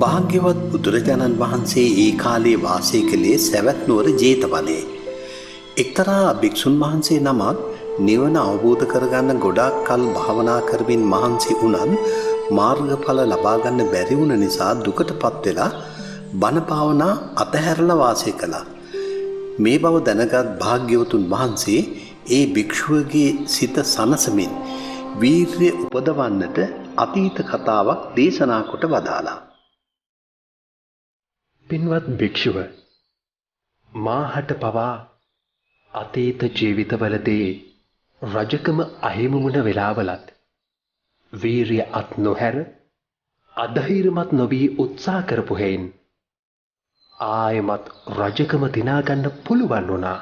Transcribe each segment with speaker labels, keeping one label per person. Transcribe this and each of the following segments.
Speaker 1: භාග්‍යවත් බුදුරජාණන් වහන්සේ ඒ කාලේ වාසය කළේ සැවැත් නුවර ජේතවනයේ. එක්තරා භික්ෂුන් වහන්සේ නමක් නිවන අවබෝධ කරගන්න ගොඩාක් කල් භාවනා කරමින් මහන්සි වුණත් මාර්ගඵල ලබා ගන්න බැරි වුණ නිසා දුකටපත් වෙලා බණ භාවනා අතහැරලා වාසය කළා. මේ බව දැනගත් භාග්‍යවතුන් වහන්සේ ඒ භික්ෂුවගේ සිත සනසමින් වීර්ය උපදවන්නට අතීත කතාවක් දේශනා කොට වදාළා.
Speaker 2: පින්වත් භික්ෂුව, මාහට පවා අතීත ජීවිතවලදී රජකම අහිමි වුණ වෙලාවලත් වීරිය අත් නොහැර අධෛර්යමත් නොවී උත්සාහ කරපු හේයින් ආයමත් රජකම දිනා ගන්න පුළුවන් වුණා.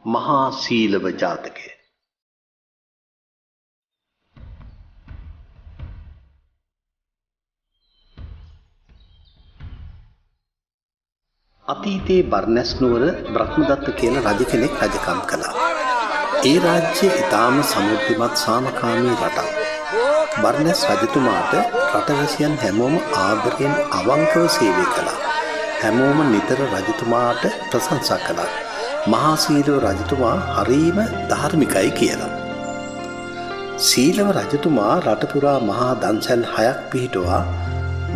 Speaker 1: මහා සීලව ජාතකය. අතීතයේ බර්ණැස් නුවර බ්‍රහ්මදත්ත කියන රජ කෙනෙක් රජකම් කළා. ඒ රාජ්‍ය ඉතාම සමෘද්ධිමත් සාමකාමී රටක්. බර්ණැස් රජතුමාට රටවැසියන් හැමෝම ආදරයෙන් අවංකව සේවය කළා. හැමෝම නිතර රජතුමාට ප්‍රශංසා කළා. මහා සීලව රජතුමා හරීම ධාර්මිකයි කියලා. සීලව රජතුමා රට පුරා මහා දන්සැල් 6ක් පිහිටුවා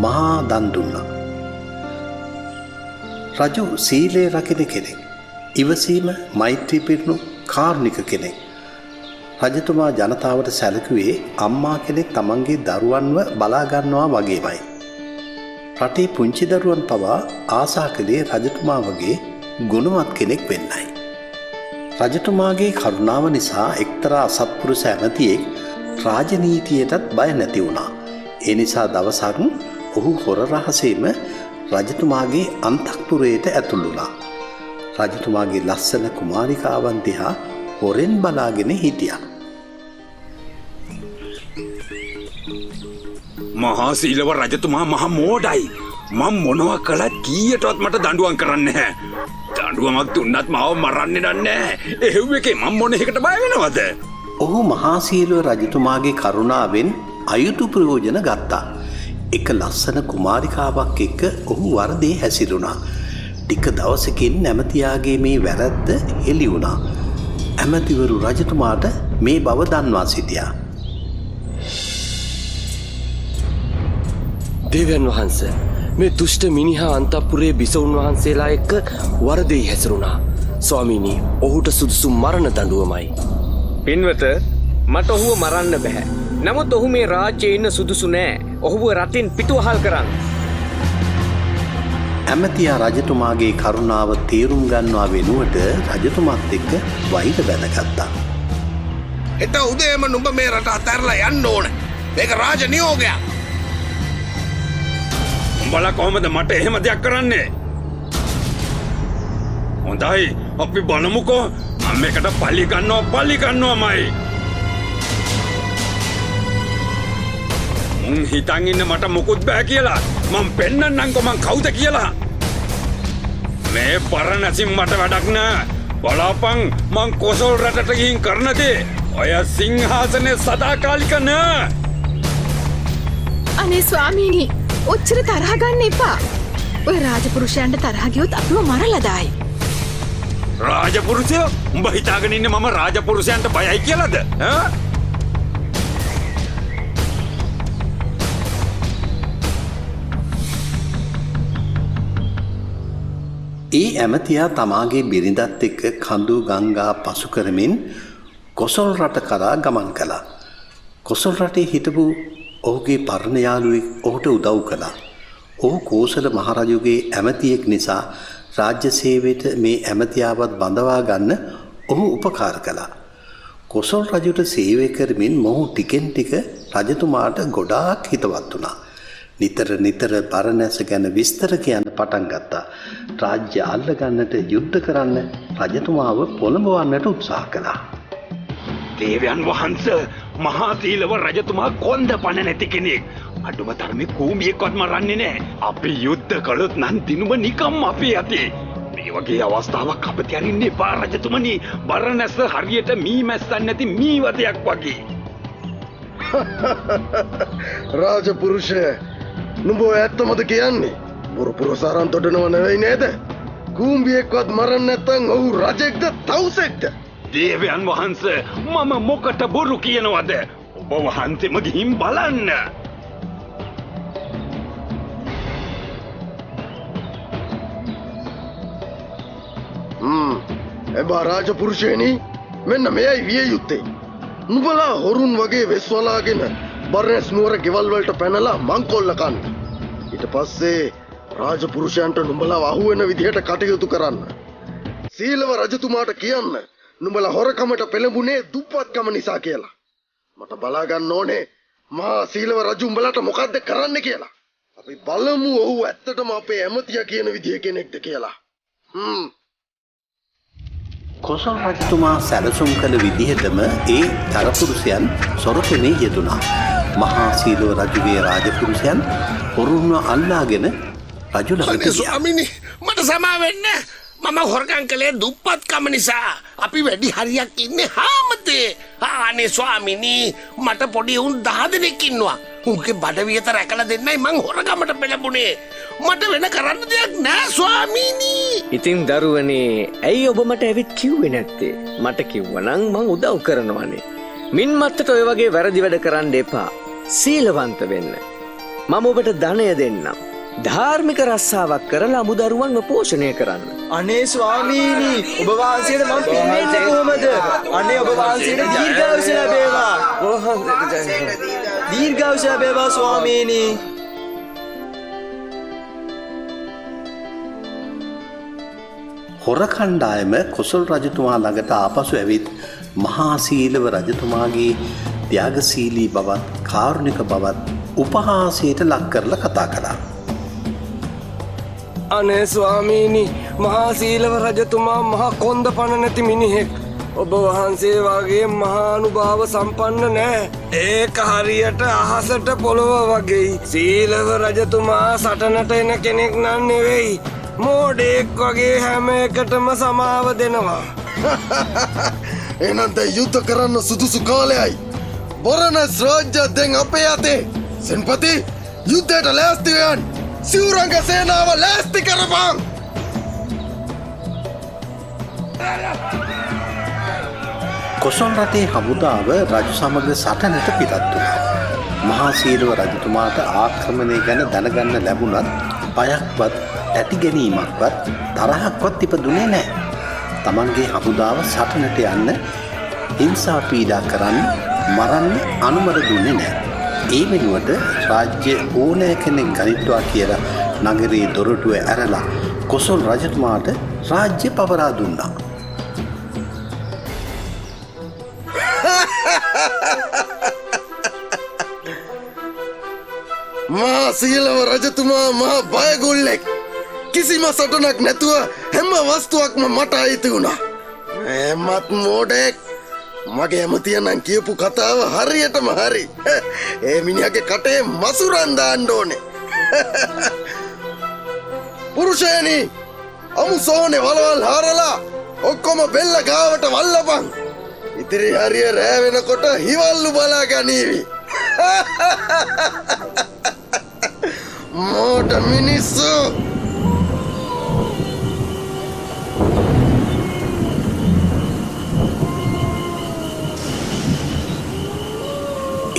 Speaker 1: මහා දන් දුන්නා. රජු සීලය රකින කෙනෙක්, ඉවසීම මෛත්‍රී පිරුණු කාරුණික කෙනෙක්. රජතුමා ජනතාවට සැලකුවේ අම්මා කෙනෙක් තමන්ගේ දරුවන්ව බලා ගන්නවා වගේමයි. රටේ පුංචි දරුවන් පවා ආසා කළේ රජතුමා වගේ ගුණවත් කෙනෙක් වෙන්නයි. රජතුමාගේ කරුණාව නිසා එක්තරා අසත්පුරුෂ ඇමතියෙක් රාජනීතියටත් බය නැති වුණා. ඒ නිසා දවසක් ඔහු හොර රහසේම රජතුමාගේ අන්තఃපුරයට ඇතුළු වුණා. රජතුමාගේ ලස්සන කුමාරිකාවන් දිහා හොරෙන් බලාගෙන හිටියා.
Speaker 3: මහා සීලව රජතුමා මහා මෝඩයි. මම මොනවා කළත් කීයටවත් මට දඬුවම් කරන්නේ නැහැ. දඬුවමක් දුන්නත් මාව මරන්නේ නැහැ. එහෙව් එකේ මම මොන එකකට බය වෙනවද?
Speaker 1: ඔහු මහා සීලව රජතුමාගේ කරුණාවෙන් අයුතු ප්‍රයෝජන ගත්තා. එක ලස්සන කුමාරිකාවක් එක්ක ඔහු වරදේ හැසිරුණා. ටික දවසකින් ඇමතියාගේ මේ වැරද්ද හෙළි වුණා. ඇමතිවරු රජතුමාට මේ බව දන්වා සිටියා.
Speaker 4: දේවයන් වහන්සේ, මේ දුෂ්ට මිනිහා අන්තఃපුරයේ බිසවුන් වහන්සේලා එක්ක වරදේ හැසිරුණා. ස්වාමීනි, ඔහුට සුදුසු මරණ දඬුවමයි.
Speaker 5: පින්වත, මට ඔහුව මරන්න බෑ. නමුත් ඔහු මේ රාජ්‍යයේ ඉන්න සුදුසු නෑ. ඔහුව රටින් පිටුවහල් කරන්න.
Speaker 1: ඇමතියා රජතුමාගේ කරුණාව තේරුම් ගන්නවා වෙනුවට රජතුමාත් එක්ක වෛර බැඳගත්තා.
Speaker 3: හෙට උදේම නුඹ මේ රට අතහැරලා යන්න ඕන. මේක රාජ නියෝගයක්. උඹලා කොහොමද මට එහෙම දෙයක් කරන්නේ? හොඳයි, අපි බලමුකෝ. මම මේකට පල්ලි ගන්නවාමයි. මුන් හිතන් ඉන්න මට මොකුත් බෑ කියලා. මම පෙන්නන්නම්කො මං කවුද කියලා. මේ බරණැසින් මට වැඩක් නෑ. බලාපන්, මං කොසල් රටට ගිහින් කරන දේ ඔය සිංහාසනේ සදාකාලික නෑ.
Speaker 6: අනේ ස්වාමීනි, ඔච්චර තරහ ගන්න එපා. ඔය රාජපුරුෂයන්ට තරහ ගියොත් අපිව මරලා දායි.
Speaker 3: රාජපුරුෂයෝ? උඹ හිතාගෙන ඉන්නේ මම රාජපුරුෂයන්ට බයයි කියලාද? ඈ?
Speaker 1: ඒ ඇමතියා තමාගේ බිරිඳත් එක්ක කඳු ගංගා පසු කරමින් කොසල් රට කරා ගමන් කළා. කොසල් රටේ හිටපු ඔහුගේ පරණ යාළුවෙක් ඔහුට උදව් කළා. ඔහු කෝසල මහරජුගේ ඇමතියෙක් නිසා රාජ්‍ය සේවයට මේ ඇමතියාවත් බඳවා ගන්න ඔහු උපකාර කළා. කොසල් රජුට සේවය කරමින් මොහු ටිකෙන් ටික රජතුමාට ගොඩාක් හිතවත් වුණා. නිතර බරණැස ගැන විස්තර කියන්න පටන් ගත්තා. රාජ්‍ය අල්ලගන්නට යුද්ධ කරන්න රජතුමාව පොළඹවන්නට උත්සාහ කළා.
Speaker 3: දේවයන් වහන්සේ, මහා සීලව රජතුමා කොන්ද පණ නැති කෙනෙක්. අඩුම තරමේ කූඹියෙක්වත් මරන්නේ නැහැ. අපි යුද්ධ කළොත් නම් දිනුම නිකම් අපේ යතේ. මේ වගේ අවස්ථාවක් අපිට අරින්න එපා රජතුමනි. බරණැස හරියට මී මැස්සන් නැති මී වදයක් වගේ.
Speaker 7: රාජපුරුෂය නුඹ ඇත්තමද කියන්නේ? බුරුපුරසාරන් තොඩනව නෙවෙයි නේද? කූම්බියෙක්වත් මරන්න නැත්තම් ඔහු රජෙක්ද තවුසෙක්ද?
Speaker 3: දේවයන් වහන්සේ මම මොකට බොරු කියනවද? ඔබ වහන්සේම ගිහින් බලන්න.
Speaker 7: එබා රාජපුරුෂයනි මෙන්න මෙයයි විය යුත්තේ. නුඹලා හොරුන් වගේ වෙස්වලාගෙන බර්නස් නුවර ගෙවල් වලට පැනලා මංකොල්ල කන්න. ඊට පස්සේ රාජපුරුෂයන්ට නුඹලා අහුවෙන විදිහට කටයුතු කරන්න. සීලව රජතුමාට කියන්න නුඹලා හොරකමට පෙළඹුණේ දුප්පත්කම නිසා කියලා. මට බලා ගන්න ඕනේ මහා සීලව රජු උඹලාට මොකද්ද කරන්න කියලා. අපි බලමු ඔහු ඇත්තටම අපේ ඇමතියා කියන විදිහ කෙනෙක්ද කියලා.
Speaker 1: කොසල් රජතුමා සැලසුම් කළ විදිහටම ඒ තරපුරුෂයන් සොරකමේ යෙදුණා. මහා සීලව රජුගේ රාජපුරුෂයන් හොරුන්ව අල්ලාගෙන රජු ළඟට ගියා.
Speaker 8: ස්වාමීනි මට සමා වෙන්න. මම හොරකම් කළේ දුප්පත්කම නිසා. අපි වැඩි හරියක් ඉන්නේ හාමතේ. අනේ ස්වාමීනි මට පොඩි උන් 10 දෙනෙක් ඉන්නවා. උන්ගේ බඩ වියත රැකලා දෙන්නයි මං හොරකමට පෙළඹුණේ. මට වෙන කරන්න දෙයක් නෑ ස්වාමීනි.
Speaker 5: ඉතින් දරුවනේ ඇයි ඔබ මට ඇවිත් කිව්වේ නැත්තේ? මට කිව්වනම් මං උදව් කරනවනේ. මින් මත්තට ඔය වගේ වැරදි වැඩ කරන්න එපා. සීලවන්ත වෙන්න. මම ඔබට ධනය දෙන්නම්. ධාර්මික රස්සාවක් කරලා අමුදරුවන්ව පෝෂණය කරන්න.
Speaker 9: අනේ ස්වාමීනි ඔබ වහන්සේට මම පින්නෙන්නේ කොහමද? අනේ ඔබ වහන්සේට දීර්ඝායුෂ ලැබේවා. දීර්ඝායුෂ ලැබේවා ස්වාමීනි.
Speaker 1: හොර කණ්ඩායම කොසල් රජතුමා ළඟට ආපසු ඇවිත් මහා සීලව රජතුමාගේ ත්‍යාගශීලී බවත් කාරුණික බවත් උපහාසයට ලක් කරලා කතා කළා.
Speaker 4: අනේ ස්වාමීනි මහා සීලව රජතුමා මහා කොන්ද පණ නැති මිනිහෙක්. ඔබ වහන්සේ වගේ මහා අනුභාව සම්පන්න නෑ. ඒක හරියට අහසට පොළොව වගේ. සීලව රජතුමා සටනට එන කෙනෙක් නන් නෙවෙයි. මෝඩෙක් වගේ හැම එකටම සමාව දෙනවා.
Speaker 7: එහෙනම් දැන් යුද්ධ කරන්න සුදුසු කාලයයි. බොරණස් රාජ්‍ය දැන් අපේ අතේ. සෙන්පති යුද්ධයට ලෑස්ති වෙන්න. සිවුරංග සේනාව ලෑස්ති කරපන්.
Speaker 1: කොසල් රටේ හමුදාව රජු සමග සටනට පිටත් වුණා. මහා සීලව රජතුමාට ආක්‍රමණය ගැන දැනගන්න ලැබුණත් බයක්වත් ඇති ගැනීමක්වත් තරහක්වත් ඉපදුනේ නැහැ. Tamanගේ හමුදාව සටනට යන්න හිංසා පීඩා කරන්න මරන්න අනුමත දුන්නේ නැහැ. ඒ වෙනුවට රාජ්‍ය ඕනෑ කෙනෙක් ගනිත්වා කියලා නගරයේ දොරටුව ඇරලා කොසල් රජතුමාට රාජ්‍ය පවරා දුන්නා.
Speaker 7: මහා සීලව රජතුමා මහා බයගොල්ලෙක්. කිසිම සටනක් නැතුව හැම වස්තුවක්ම මට අයිති වුණා. එමත් මෝඩෙක්. මගේ ඇමතිය නම් කියපු කතාව හරියටම හරි. ඒ මිනිහගේ කටේ මසුරන් දාන්න ඕනේ. පුරුෂයනි, අමු සෝනේ වලවල් හරලා ඔක්කොම බෙල්ල ගාවට වල්ලපන්. ඉතිරි හරිය රෑ වෙනකොට හිවල්ලු බලා ගනීවි. මෝඩ මිනිස්සු.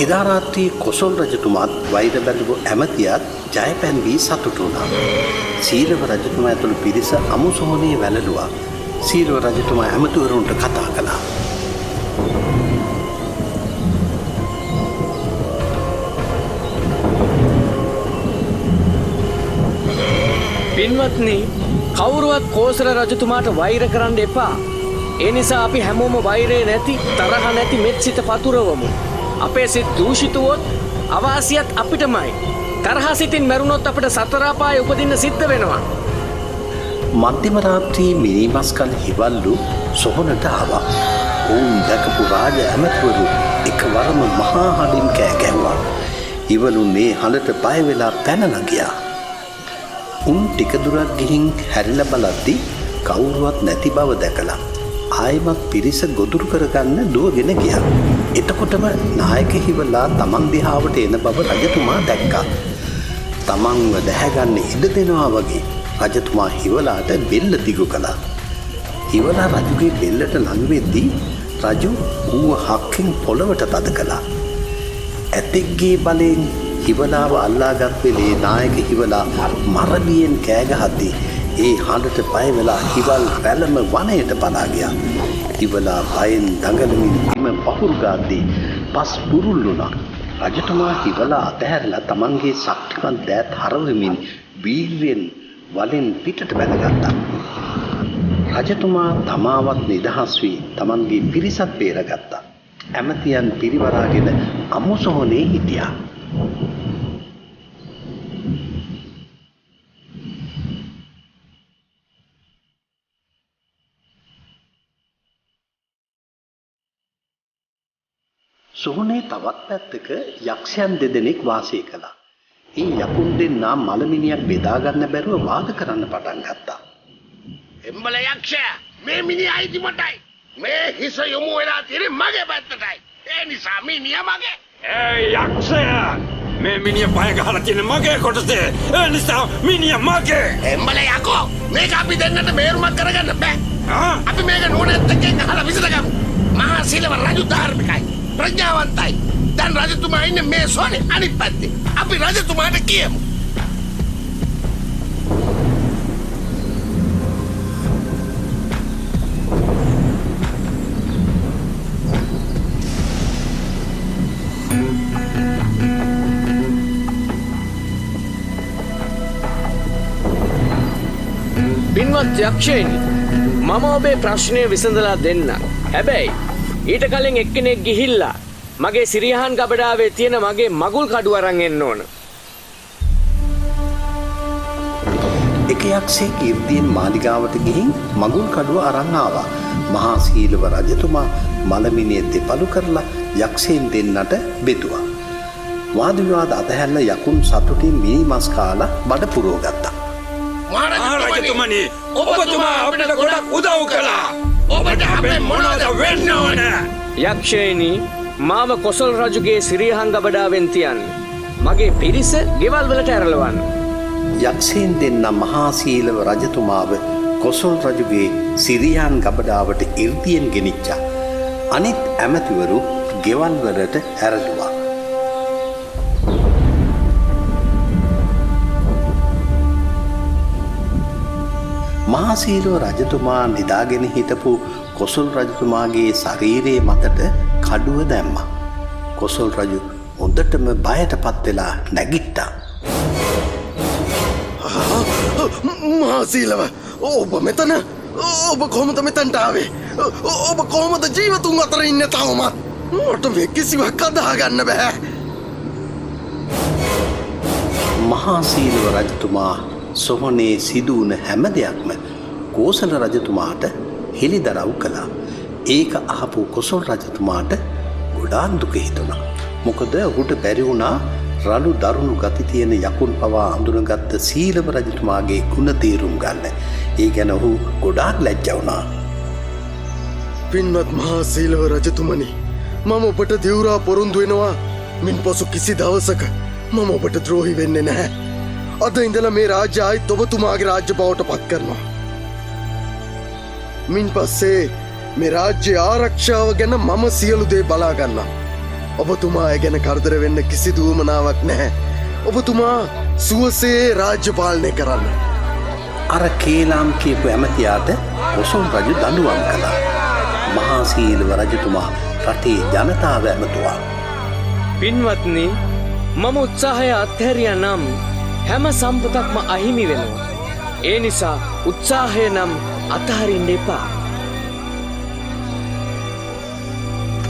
Speaker 1: එදා රාත්‍රී කොසල් රජතුමාත් වෛර බැඳපු ඇමතියත් ජය පැන්වී සතුටු වුණා. සීලව රජතුමා ඇතුළු පිරිස අමු සොහොනේ වැළලුවා. සීලව රජතුමා ඇමතිවරුන්ට කතා කළා.
Speaker 5: පින්වත්නි, කවුරුවත් කෝසල රජතුමාට වෛර කරන්න එපා. ඒ නිසා අපි හැමෝම වෛරේ නැති, තරහ නැති මෙත් සිත පතුරවමු. අපේ සිත් දූෂිතුවොත් අවාසියත් අපිටමයි. තරහ සිතින් මැරුණොත් අපිට සතර අපායේ උපදින්න සිද්ධ වෙනවා.
Speaker 1: මධ්‍යම රාත්‍රී මිනිමස්කල් හිවල්ලු සොහොනට ආවා. ඔවුන් දැකපු රාජ ඇමතිවරු එකවරම මහා හඬින් කෑ ගැහුවා. ඉවලුන් මේ හඬට බය වෙලා පැනලා ගියා. උන් ටික දුරක් ගිහින් හැරිලා බලද්දි කවුරුවත් නැති බව දැකලා ආයෙමත් පිරිස ගොදුරු කරගන්න දුවගෙන ගියා. එතකොටම නායක හිවලා තමන් දිහාවට එන බව රජතුමා දැක්කා. තමන්ව දැහැගන්න ඉඩ දෙනවා වගේ රජතුමා හිවලාට බෙල්ල දිගු කළා. හිවලා රජුගේ බෙල්ලට ළඟ වෙද්දී රජු ඌව හක්කින් පොළවට තද කළා. ඇතෙක්ගේ බලෙන් හිවලාව අල්ලාගත් වෙලේ නායක හිවලා මරලියෙන් කෑ ගහද්දී ඒ හඬට බය වෙලා හිවල් රැළම වනයට පලා ගියා. හිවලා බයෙන් දඟලමින් බිම පහුරු ගාද්දී පස් බුරුල් වුණා. රජතුමා හිවලා අතහැරලා තමන්ගේ ශක්තිමත් දෑත් හරවමින් වීර්යෙන් වලින් පිටට බැඳගත්තා. රජතුමා තමාවත් නිදහස් වී තමන්ගේ පිරිසත් බේරගත්තා. ඇමතියන් පිරිවරාගෙන අමුසොහොනේ හිටියා. සොහොනේ තවත් පැත්තක යක්ෂයන් දෙදෙනෙක් වාසය කළා. ඒ යකුන් දෙන්නා මලමිනියක් බෙදා ගන්න බැරුව වාද කරන්න පටන් ගත්තා.
Speaker 8: එම්බල යක්ෂයා මේ මිනිහ අයිති මටයි. මේ හිස යොමු වෙලා තියෙන්නේ මගේ පැත්තටයි. ඒ නිසා මිනිහ මගේ.
Speaker 3: ඒ යක්ෂයා මේ මිනිහ පය ගහලා තියෙන මගේ කොටසේ. ඒ නිසා මිනිහ මගේ.
Speaker 8: එම්බල යකෝ මේක අපි දෙන්නට බේරුමක් කරගන්න බෑ. අපි මේක නෝනෙත් එක්ක ගහලා විසඳගමු. මහා සීලව රජු ධාර්මිකයි. ප්‍රඥාවන්තයි. දැන් රජතුමා ඉන්නේ මේ සොනේ අනිත් පැත්තේ. අපි රජතුමාට කියමු.
Speaker 5: පින්වත් යක්ෂයනි, මම ඔබේ ප්‍රශ්නය විසඳලා දෙන්න. හැබැයි ඊට කලින් එක්කෙනෙක් ගිහිල්ලා මගේ සිරියහන් ගබඩාවේ තියෙන මගේ මගුල් කඩුව අරන් එන්න ඕන.
Speaker 1: එක යක්ෂයෙක් ඉර්ධියෙන් මාලිගාවට ගිහින් මගුල් කඩුව අරන් ආවා. මහා සීලව රජතුමා මලමිනිය දෙපළු කරලා යක්ෂයන් දෙන්නට බෙදුවා. වාද විවාද අතහැරලා යකුන් සතුටින් මිනි මස් කාලා බඩ පුරව ගත්තා.
Speaker 3: රජතුමනි, ඔබතුමා අපිට ගොඩක් උදව් කළා. ඔබට අපේ මොනවද වෙන්න ඕන?
Speaker 5: යක්ෂයනි, මාව කොසල් රජුගේ සිරියහන් ගබඩාවෙන් තියන්නේ. මගේ පිරිස ගෙවල් වලට ඇරලවන්න.
Speaker 1: යක්ෂයන් දෙන්න මහා සීලව රජතුමාව කොසල් රජුගේ සිරියහන් ගබඩාවට ඉර්ධියෙන් ගෙනිච්චා. අනිත් ඇමතිවරු ගෙවල් වලට ඇරලුවා. මහා සීලව රජතුමා නිදාගෙන හිටපු කොසල් රජතුමාගේ ශරීරයේ මතට කඩුව දැම්මා. කොසල් රජු හොඳටම බයට පත් වෙලා නැගිට්ටා.
Speaker 7: මහා සීලව ඔබ මෙතන? ඔබ කොහොමද මෙතනට ආවේ? ඔබ කොහොමද ජීවතුන් අතර ඉන්නේ තවමත්? මට මේ කිසිවක් අදාගන්න බෑ.
Speaker 1: මහා සීලව රජතුමා සොහොනේ සිදුවන හැම දෙයක්ම කෝසල රජතුමාට හෙළිදරව් කළා. ඒක අහපු කොසල් රජතුමාට ගොඩාක් දුක හිතුණා. මොකද ඔහුට බැරි වුණා රළු දරුණු ගති තියෙන යකුන් පවා අඳුනගත්ත සීලව රජතුමාගේ ගුණ තේරුම් ගන්න. ඒ ගැන ඔහු ගොඩාක් ලැජ්ජා වුණා.
Speaker 7: පින්වත් මහා සීලව රජතුමනි, මම ඔබට දිවුරා පොරොන්දු වෙනවා මින්පසු කිසි දවසක මම ඔබට ද්‍රෝහි වෙන්නේ නැහැ. අද ඉඳලා මේ රාජ්‍ය ආයිත් ඔබතුමාගේ රාජ්‍ය බවට පත් කරනවා. මින් පස්සේ මේ රාජ්‍ය ආරක්ෂාව ගැන මම සියලු දේ බලා ගන්නම්. ඔබතුමා ඒ ගැන කරදර වෙන්න කිසිදු උවමනාවක් නැහැ. ඔබතුමා සුවසේ රාජ්‍ය පාලනය කරන්න.
Speaker 1: අර කේලාම් කියපු ඇමතියාට කොසල් රජු දඬුවම් කළා. මහා සීලව රජතුමා රටේ ජනතාව ඇමතුවා.
Speaker 5: පින්වත්නි, මම උත්සාහය අත්හැරියා නම් හැම සම්පතක්ම අහිමි වෙනවා. ඒ නිසා උත්සාහය නම් අතහරින්න එපා.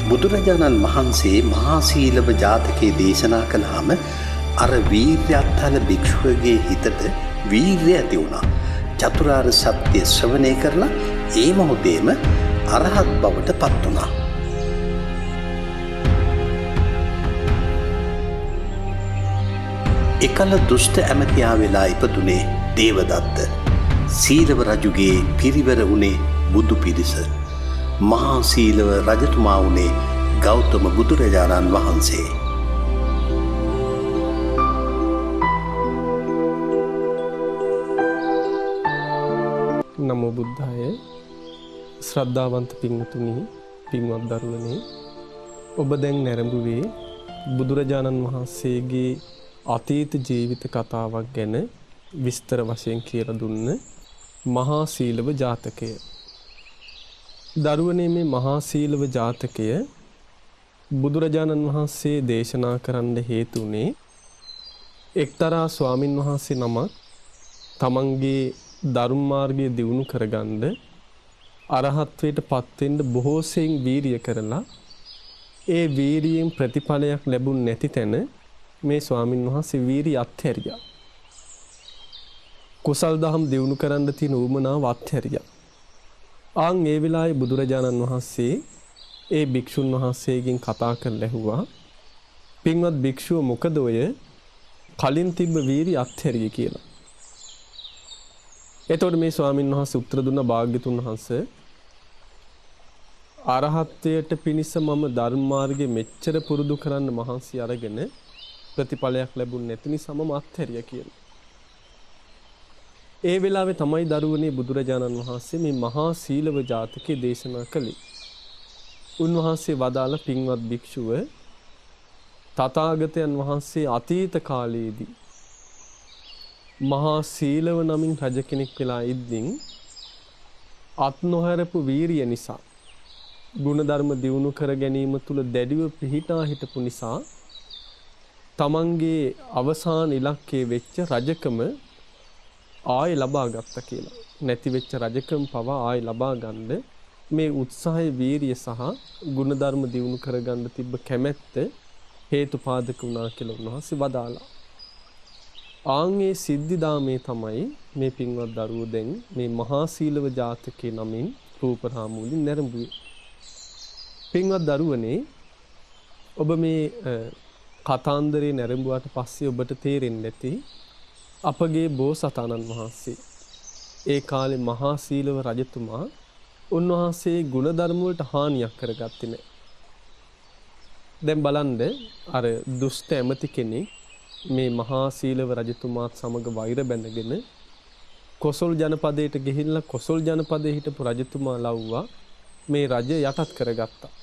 Speaker 1: බුදුරජාණන් වහන්සේ මහා සීලව ජාතකයේ දේශනා කළාම අර වීර්යත්තල භික්ෂුවගේ හිතට වීර්යය ඇති වුණා. චතුරාර්ය සත්‍ය ශ්‍රවණය කරලා ඒ මොහොතේම අරහත් බවට පත් වුණා. එකල දුෂ්ට ඇමතියා වෙලා ඉපදුනේ දේවදත්ත. සීලව රජුගේ පිරිවර වුණේ බුදු පිරිස. මහා සීලව රජතුමා වුණේ ගෞතම බුදුරජාණන් වහන්සේ.
Speaker 10: නමෝ බුද්ධාය. ශ්‍රද්ධාවන්ත පින්වතුනි, පින්වත් දරුවනේ, ඔබ දැන් නැරඹුවේ බුදුරජාණන් වහන්සේගේ අතීත ජීවිත කතාවක් ගැන විස්තර වශයෙන් කියලා දුන්න මහා සීලව ජාතකය. දරුවනේ, මේ මහා සීලව ජාතකය බුදුරජාණන් වහන්සේ දේශනා කරන්න හේතු වුණේ එක්තරා ස්වාමින් වහන්සේ නමක් තමන්ගේ ධර්ම මාර්ගය දියුණු කරගන්න අරහත්වයට පත් වෙන්න බොහෝ සෙයින් වීරිය කරලා ඒ වීරියෙන් ප්‍රතිඵලයක් ලැබුණ නැති තැන මේ ස්වාමින් වහන්සේ වීරිය අත්හැරියා. කුසල් දහම් දියුණු කරන්න තියෙන උවමනාව අත්හැරියා. ආන් ඒ වෙලාවේ බුදුරජාණන් වහන්සේ ඒ භික්ෂුන් වහන්සේගෙන් කතා කරලා ඇහුවා, පින්වත් භික්ෂුව, මොකද ඔය කලින් තිබ්බ වීරිය අත්හැරියේ කියලා. එතකොට මේ ස්වාමීන් වහන්සේ උත්තර දුන්න, භාග්‍යතුන් වහන්සේ, අරහත්ත්වයට පිණිස මම ධර්ම මාර්ගයේ මෙච්චර පුරුදු කරන්න මහන්සි අරගෙන ප්‍රතිඵලයක් ලැබුණ නැති නිසා මම අත්හැරියා කියලා. ඒ වෙලාවේ තමයි දරුවනේ බුදුරජාණන් වහන්සේ මේ මහා සීලව ජාතකයේ දේශනා කළේ. උන්වහන්සේ වදාළ, පින්වත් භික්ෂුව, තථාගතයන් වහන්සේ අතීත කාලයේදී මහා සීලව නමින් රජ කෙනෙක් වෙලා ඉද්දින් අත් නොහැරපු වීරිය නිසා, ගුණධර්ම දියුණු කර ගැනීම තුල දැඩිව පිහිටා හිටපු නිසා තමන්ගේ අවසාන ඉලක්කයේ වෙච්ච රජකම ආයෙ ලබා ගත්තා කියලා. නැති වෙච්ච රජකම පවා ආයෙ ලබා ගන්න මේ උත්සාහය, වීරිය සහ ගුණධර්ම දියුණු කරගන්න තිබ්බ කැමැත්ත හේතුපාදක වුණා කියලා උන්වහන්සේ වදාලා. ආන්ගේ සිද්ධිදාමේ තමයි මේ පින්වත් දරුවෝ දැන් මේ මහා සීලව ජාතකයේ නමින් රූපරාමූලින් නැරඹුවේ. පින්වත් දරුවනේ, ඔබ මේ කතාන්දරේ නැරඹුවාට පස්සේ ඔබට තේරෙන්නේ නැති අපගේ බෝසතාණන් වහන්සේ, ඒ කාලේ මහා සීලව රජතුමා, උන්වහන්සේ ගුණධර්ම වලට හානියක් කරගත්තේ නැහැ. දැන් බලන්න, අර දුෂ්ට ඇමති කෙනෙක් මේ මහා සීලව රජතුමාත් සමග වෛර බැඳගෙන කොසල් ජනපදයට ගිහිල්ලා කොසල් ජනපදයේ හිටපු රජතුමා ලව්වා මේ රජය යටත් කරගත්තා.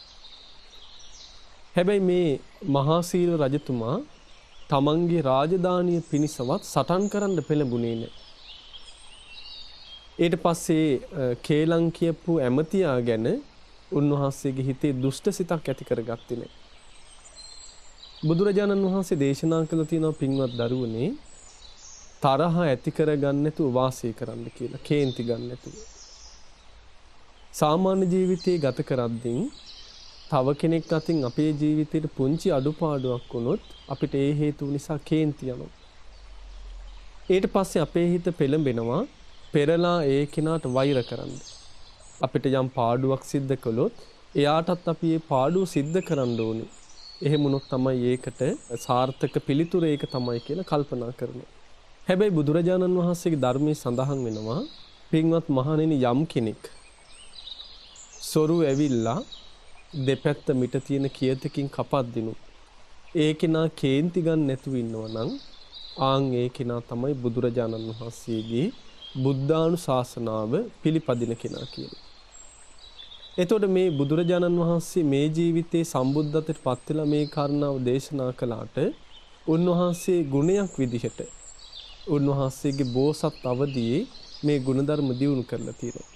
Speaker 10: හැබැයි මේ මහා සීලව රජතුමා තමන්ගේ රාජධානිය පිණිසවත් සටන් කරන්න පෙළඹුණේ නැහැ. ඊට පස්සේ කේලම් කියපු ඇමතියා ගැන උන්වහන්සේගේ හිතේ දුෂ්ට සිතක් ඇති කරගත්තේ නැහැ. බුදුරජාණන් වහන්සේ දේශනා කළ තියෙනවා, පින්වත් දරුවනේ, තරහ ඇති කරගන්න නැතුව වාසය කරන්න කියලා, කේන්ති ගන්න නැතුව. සාමාන්‍ය ජීවිතයේ ගත කරද්දී තව කෙනෙක් අතින් අපේ ජීවිතේට පුංචි අඩුපාඩුවක් වුණොත් අපිට ඒ හේතුව නිසා කේන්ති යනවා. ඊට පස්සේ අපේ හිත පෙළඹෙනවා පෙරලා ඒ කෙනාට වෛර කරන්න. අපිට යම් පාඩුවක් සිද්ධ කළොත් එයාටත් අපි ඒ පාඩුව සිද්ධ කරන්න ඕනේ. එහෙම වුණොත් තමයි ඒකට සාර්ථක පිළිතුර ඒක තමයි කියලා කල්පනා කරනවා. හැබැයි බුදුරජාණන් වහන්සේගේ ධර්මයේ සඳහන් වෙනවා, පින්වත් මහණෙනි, යම් කෙනෙක් සොරු ඇවිල්ලා දෙපැත්ත මිට තියෙන කියතකින් කපද්දිනු ඒ කෙනා කේන්ති ගන්න නැතුව ඉන්නවා නම් ආන් ඒ කෙනා තමයි බුදුරජාණන් වහන්සේගේ බුද්ධානුශාසනාව පිළිපදින කෙනා කියලා. එතකොට මේ බුදුරජාණන් වහන්සේ මේ ජීවිතේ සම්බුද්ධත්වයට පත් වෙලා මේ කාරණාව දේශනා කළාට උන්වහන්සේ ගුණයක් විදිහට උන්වහන්සේගේ බෝසත් අවදියේ මේ ගුණධර්ම දියුණු කරලා තියෙනවා.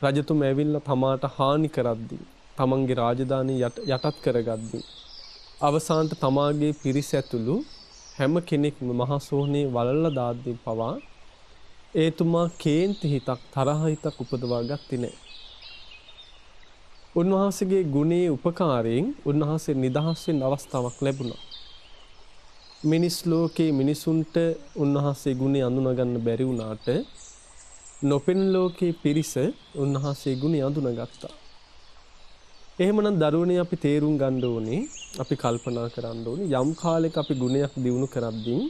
Speaker 10: රජතුමා ඇවිල්ලා තමාට හානි කරද්දී, තමන්ගේ රාජධානිය යටත් කරගද්දී, අවසානට තමාගේ පිරිස ඇතුළු හැම කෙනෙක්ම මහා සෝහනේ වලල්ලා දාද්දී පවා ඒතුමා කේන්ති හිතක්, තරහ හිතක් උපදවා ගත්තේ නැහැ. උන්වහන්සේගේ ගුණයේ උපකාරයෙන් උන්වහන්සේ නිදහස් වෙන්න අවස්ථාවක් ලැබුණා. මිනිස් ලෝකේ මිනිසුන්ට උන්වහන්සේ ගුණය අඳුනගන්න බැරි වුණාට නොපෙනෙන ලෝකේ පිරිස උන්වහන්සේ ගුණය අඳුනගත්තා. එහෙමනම් දරුවනේ, අපි තේරුම් ගන්න ඕනේ, අපි කල්පනා කරන්න ඕනේ, යම් කාලයක අපි ගුණයක් දියුණු කරද්දී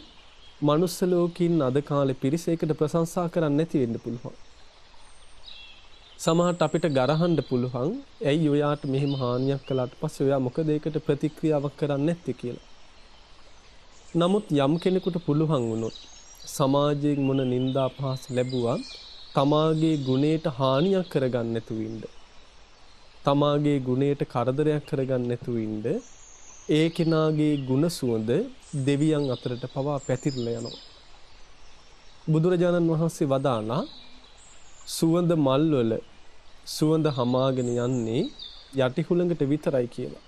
Speaker 10: මනුස්ස ලෝකේ ඉන්න අද කාලේ පිරිස ඒකට ප්‍රශංසා කරන්නේ නැති වෙන්න පුළුවන්. සමහරට අපිට ගරහන්න පුළුවන් ඇයි ඔයාට මෙහෙම හානියක් කළාට පස්සේ ඔයා මොකද ඒකට ප්‍රතික්‍රියාවක් කරන්නේ නැත්තේ කියලා. නමුත් යම් කෙනෙකුට පුළුවන් වුණොත් සමාජයෙන් මොන නිന്ദා පහස ලැබුවා තමාගේ ගුණයට හානියක් කරගන්න නැතුව ඉන්න. තමාගේ ගුණයට කරදරයක් කරගන්න නැතුව ඉන්න ඒ කෙනාගේ ගුණ සුවඳ දෙවියන් අතරට පවා පැතිරලා යනවා. බුදුරජාණන් වහන්සේ වදාළා සුවඳ මල්වල සුවඳ හමාගෙන යන්නේ යටිහුළඟට විතරයි කියලා.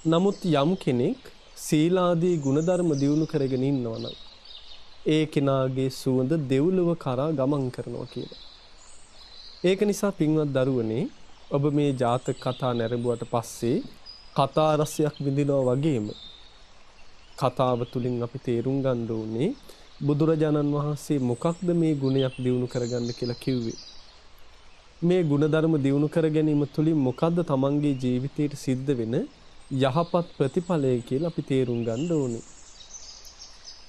Speaker 10: නමුත් යම් කෙනෙක් සීලාදී ගුණධර්ම දියුණු කරගෙන ඉන්නවනම් ඒ කෙනාගේ සුවඳ දෙව්ලොව කරා ගමන් කරනවා කියලා. ඒක නිසා පින්වත් දරුවනේ ඔබ මේ ජාතක කතා නැරඹුවට පස්සේ කතා රසයක් විඳිනවා වගේම කතාව තුලින් අපි තේරුම් ගන්න ඕනේ බුදුරජාණන් වහන්සේ මොකක්ද මේ ගුණයක් දියුණු කරගන්න කියලා කිව්වේ. මේ ගුණධර්ම දියුණු කර ගැනීම තුලින් මොකද්ද තමන්ගේ ජීවිතයට සිද්ධ වෙන යහපත් ප්‍රතිඵලය කියලා අපි තේරුම් ගන්න ඕනේ.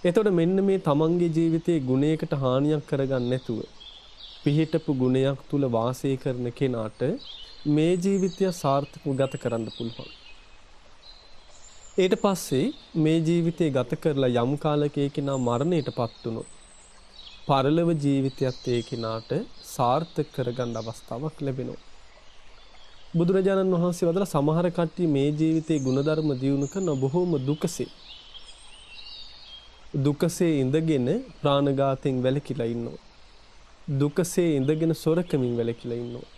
Speaker 10: එතකොට මෙන්න මේ තමන්ගේ ජීවිතයේ ගුණයකට හානියක් කරගන්න නැතුව පිහිටපු ගුණයක් තුල වාසය කරන කෙනාට මේ ජීවිතය සාර්ථකව ගත කරන්න පුළුවන්. ඊට පස්සේ මේ ජීවිතය ගත කරලා යම් කාලයක ඒ කෙනා මරණයටපත් වුණොත් පරලොව ජීවිතයත් ඒ කෙනාට සාර්ථක කරගන්න අවස්ථාවක් ලැබෙනවා. බුදුරජාණන් වහන්සේ වදාළ සමහර කට්ටිය මේ ජීවිතේ ගුණධර්ම දියුණු කරන බොහෝම දුකසේ ඉඳගෙන ප්‍රාණඝාතයෙන් වැළකීලා ඉන්නවා. දුකසේ ඉඳගෙන සොරකමින් වැළකීලා ඉන්නවා.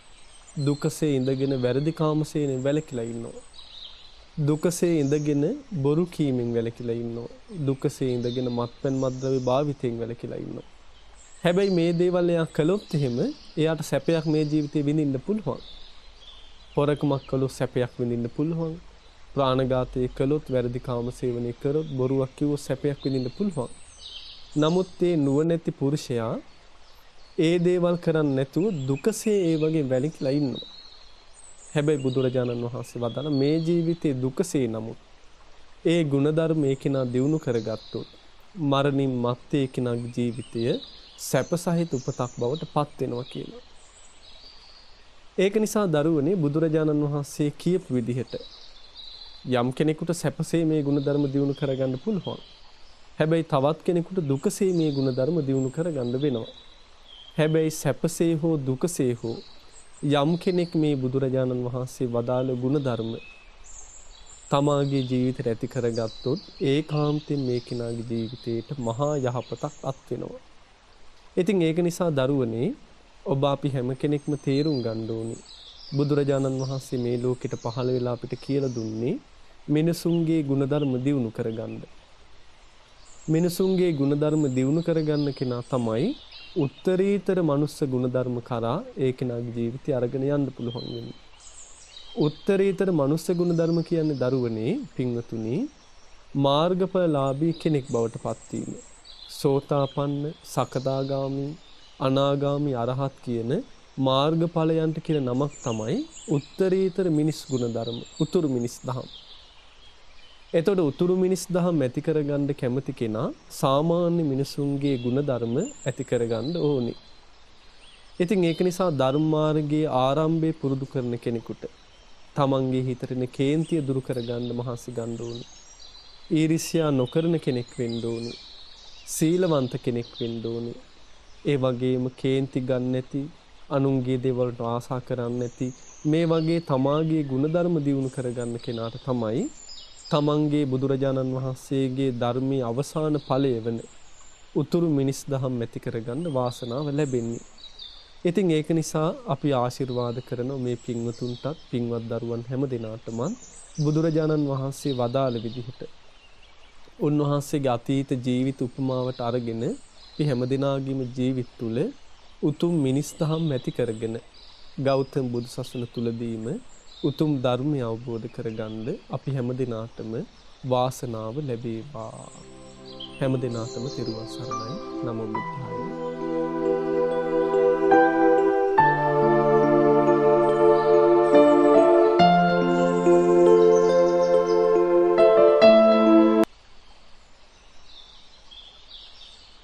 Speaker 10: දුකසේ ඉඳගෙන වැරදි කාමසේනෙන් වැළකීලා ඉන්නවා. දුකසේ ඉඳගෙන බොරු කීමෙන් වැළකීලා ඉන්නවා. දුකසේ ඉඳගෙන මත්පැන් මත්ද්‍රව්‍ය භාවිතයෙන් වැළකීලා ඉන්නවා. හැබැයි මේ දේවල් එයා කළොත් එහෙම එයාට සැපයක් මේ ජීවිතේ විඳින්න පුළුවන්. හොරකමක් කළොත් සැපයක් විඳින්න පුළුවන්. ප්‍රාණඝාතය කළොත් වැරදි කාම සේවනය කරොත් බොරුවක් කිව්වොත් සැපයක් විඳින්න පුළුවන්. නමුත් ඒ නුවණැති පුරුෂයා ඒ දේවල් කරන්නේ නැතුව දුකසේ ඒ වගේ වැළකීලා ඉන්නවා. හැබැයි බුදුරජාණන් වහන්සේ වදාළ මේ ජීවිතේ දුකසේ නමුත් ඒ ගුණධර්ම ඒ කෙනා දියුණු කරගත්තොත් මරණින් මත්තේ කෙනාගේ ජීවිතය සැපසහිත උපතක් බවට පත් වෙනවා කියලා. ඒක නිසා දරුවනේ බුදුරජාණන් වහන්සේ කියපු විදිහට යම් කෙනෙකුට සැපසේ මේ ගුණධර්ම දියුණු කරගන්න පුළුවන්. හැබැයි තවත් කෙනෙකුට දුකසේ මේ ගුණධර්ම දියුණු කරගන්න වෙනවා. හැබැයි සැපසේ හෝ දුකසේ හෝ යම් කෙනෙක් මේ බුදුරජාණන් වහන්සේ වදාළ ගුණධර්ම තමාගේ ජීවිතයට ඇති කරගත්තොත් ඒකාන්තයෙන් මේ කෙනාගේ ජීවිතයට මහා යහපතක් අත් වෙනවා. ඉතින් ඒක නිසා දරුවනේ ඔබ අපි හැම කෙනෙක්ම තේරුම් ගන්න ඕනේ බුදුරජාණන් වහන්සේ මේ ලෝකෙට පහළ වෙලා අපිට කියලා දුන්නේ මිනිසුන්ගේ ගුණධර්ම දියුණු කරගන්න. මිනිසුන්ගේ ගුණධර්ම දියුණු කරගන්න කෙනා තමයි උත්තරීතර මනුස්ස ගුණධර්ම කරා ඒ කෙනාගේ ජීවිතය අරගෙන යන්න පුළුවන් වෙන්නේ. උත්තරීතර මනුස්ස ගුණධර්ම කියන්නේ දරුවනේ පින්වතුනි මාර්ගඵලලාභී කෙනෙක් බවට පත් වීම. සෝතාපන්න, සකදාගාමි, අනාගාමි, අරහත් කියන මාර්ගඵලයන්ට කියන නමක් තමයි උත්තරීතර මිනිස් ගුණධර්ම, උතුරු මිනිස් දහම්. එතකොට උතුරු මිනිස් දහම් ඇති කරගන්න කැමති කෙනා සාමාන්‍ය මිනිසුන්ගේ ගුණධර්ම ඇති කරගන්න ඕනේ. ඉතින් ඒක නිසා ධර්ම මාර්ගයේ ආරම්භය පුරුදු කරන කෙනෙකුට තමන්ගේ හිතේ තියෙන කේන්තිය දුරු කරගන්න මහන්සි ගන්න ඕනේ. ඊර්ෂ්‍යා නොකරන කෙනෙක් වෙන්න ඕනේ. සීලවන්ත කෙනෙක් වෙන්න ඕනේ. ඒ වගේම කේන්ති ගන්න නැති, අනුන්ගේ දේවල්ට ආසා කරන්නේ නැති මේ වගේ තමාගේ ගුණධර්ම දියුණු කරගන්න කෙනාට තමයි තමන්ගේ බුදුරජාණන් වහන්සේගේ ධර්මයේ අවසාන ඵලය වෙන උතුරු මිනිස් දහම් ඇති කරගන්න වාසනාව ලැබෙන්නේ. ඉතින් ඒක නිසා අපි ආශිර්වාද කරන මේ පින්වතුන්ටත් පින්වත් දරුවන් හැම දිනාටම බුදුරජාණන් වහන්සේ වදාළ විදිහට උන්වහන්සේගේ අතීත ජීවිත උපමාවට අරගෙන අපි හැම දිනාගේම ජීවිත තුළ උතුම් මිනිස් දහම් ඇති කරගෙන ගෞතම බුදු සසුන තුලදීම උතුම් ධර්මය අවබෝධ කරගන්න අපි හැම දිනාටම වාසනාව ලැබේවා. හැම දිනාටම තෙරුවන් සරණයි. නමෝ බුද්ධාය.